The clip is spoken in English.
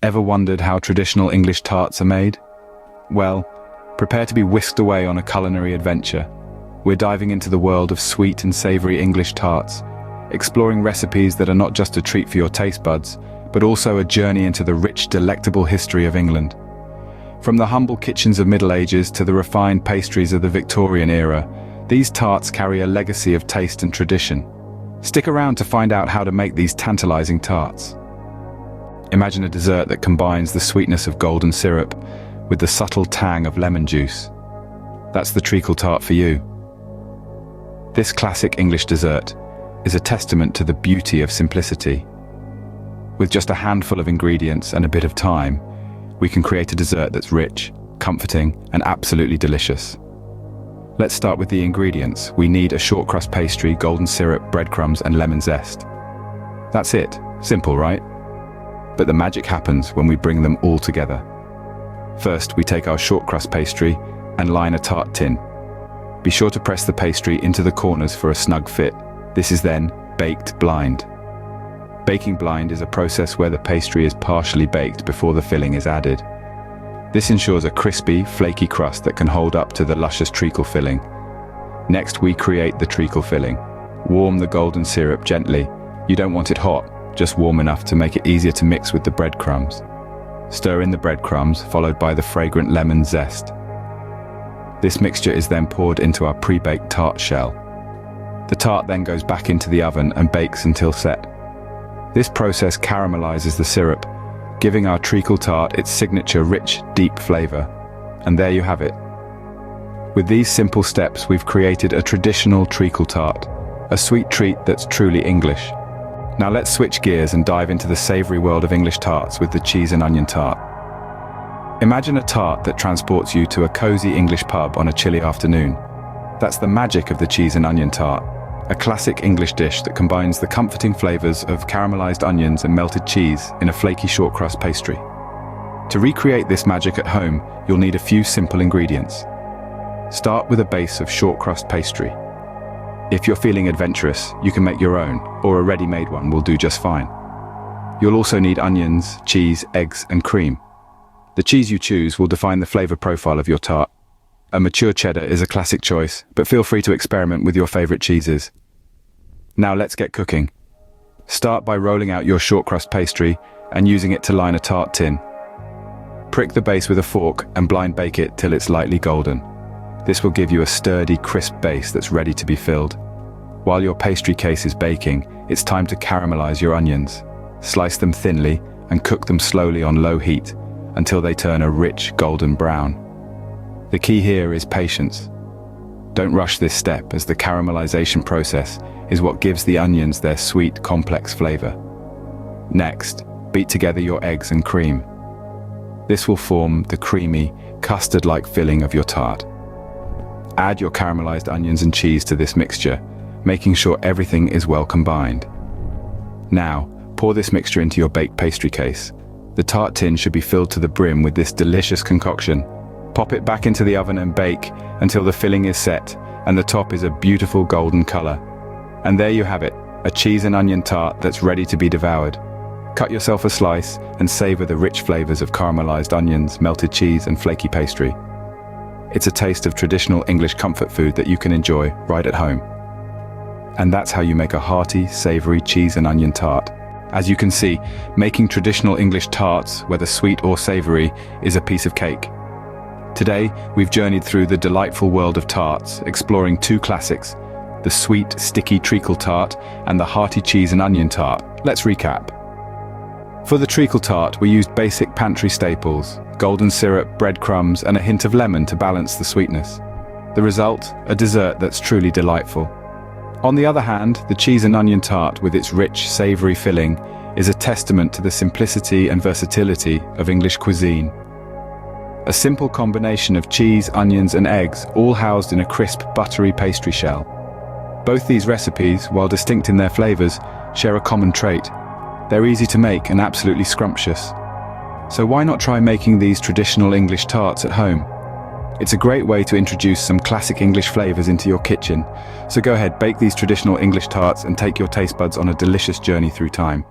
Ever wondered how traditional English tarts are made? Well, prepare to be whisked away on a culinary adventure. We're diving into the world of sweet and savory English tarts, exploring recipes that are not just a treat for your taste buds, but also a journey into the rich, delectable history of England. From the humble kitchens of Middle Ages to the refined pastries of the Victorian era, these tarts carry a legacy of taste and tradition. Stick around to find out how to make these tantalizing tarts. Imagine a dessert that combines the sweetness of golden syrup with the subtle tang of lemon juice. That's the treacle tart for you. This classic English dessert is a testament to the beauty of simplicity. With just a handful of ingredients and a bit of time, we can create a dessert that's rich, comforting, and absolutely delicious. Let's start with the ingredients. We need a short crust pastry, golden syrup, breadcrumbs, and lemon zest. That's it. Simple, right? But the magic happens when we bring them all together. First, we take our short crust pastry and line a tart tin. Be sure to press the pastry into the corners for a snug fit. This is then baked blind. Baking blind is a process where the pastry is partially baked before the filling is added. This ensures a crispy, flaky crust that can hold up to the luscious treacle filling. Next, we create the treacle filling. Warm the golden syrup gently. You don't want it hot, just warm enough to make it easier to mix with the breadcrumbs. Stir in the breadcrumbs, followed by the fragrant lemon zest. This mixture is then poured into our pre-baked tart shell. The tart then goes back into the oven and bakes until set. This process caramelizes the syrup, giving our treacle tart its signature rich, deep flavor. And there you have it. With these simple steps, we've created a traditional treacle tart, a sweet treat that's truly English. Now let's switch gears and dive into the savory world of English tarts with the cheese and onion tart. Imagine a tart that transports you to a cozy English pub on a chilly afternoon. That's the magic of the cheese and onion tart, a classic English dish that combines the comforting flavors of caramelized onions and melted cheese in a flaky short crust pastry. To recreate this magic at home, you'll need a few simple ingredients. Start with a base of short crust pastry. If you're feeling adventurous, you can make your own, or a ready-made one will do just fine. You'll also need onions, cheese, eggs, and cream. The cheese you choose will define the flavor profile of your tart. A mature cheddar is a classic choice, but feel free to experiment with your favorite cheeses. Now let's get cooking. Start by rolling out your short crust pastry and using it to line a tart tin. Prick the base with a fork and blind bake it till it's lightly golden. This will give you a sturdy, crisp base that's ready to be filled. While your pastry case is baking, it's time to caramelize your onions. Slice them thinly and cook them slowly on low heat until they turn a rich golden brown. The key here is patience. Don't rush this step, as the caramelization process is what gives the onions their sweet, complex flavor. Next, beat together your eggs and cream. This will form the creamy, custard-like filling of your tart. Add your caramelized onions and cheese to this mixture, making sure everything is well combined. Now, pour this mixture into your baked pastry case. The tart tin should be filled to the brim with this delicious concoction. Pop it back into the oven and bake until the filling is set and the top is a beautiful golden color. And there you have it, a cheese and onion tart that's ready to be devoured. Cut yourself a slice and savor the rich flavors of caramelized onions, melted cheese, and flaky pastry. It's a taste of traditional English comfort food that you can enjoy right at home. And that's how you make a hearty, savory cheese and onion tart. As you can see, making traditional English tarts, whether sweet or savory, is a piece of cake. Today, we've journeyed through the delightful world of tarts, exploring two classics, the sweet, sticky treacle tart and the hearty cheese and onion tart. Let's recap. For the treacle tart, we used basic pantry staples, golden syrup, breadcrumbs, and a hint of lemon to balance the sweetness. The result, a dessert that's truly delightful. On the other hand, the cheese and onion tart, with its rich, savory filling, is a testament to the simplicity and versatility of English cuisine. A simple combination of cheese, onions, and eggs, all housed in a crisp, buttery pastry shell. Both these recipes, while distinct in their flavors, share a common trait. They're easy to make and absolutely scrumptious. So why not try making these traditional English tarts at home? It's a great way to introduce some classic English flavors into your kitchen. So go ahead, bake these traditional English tarts and take your taste buds on a delicious journey through time.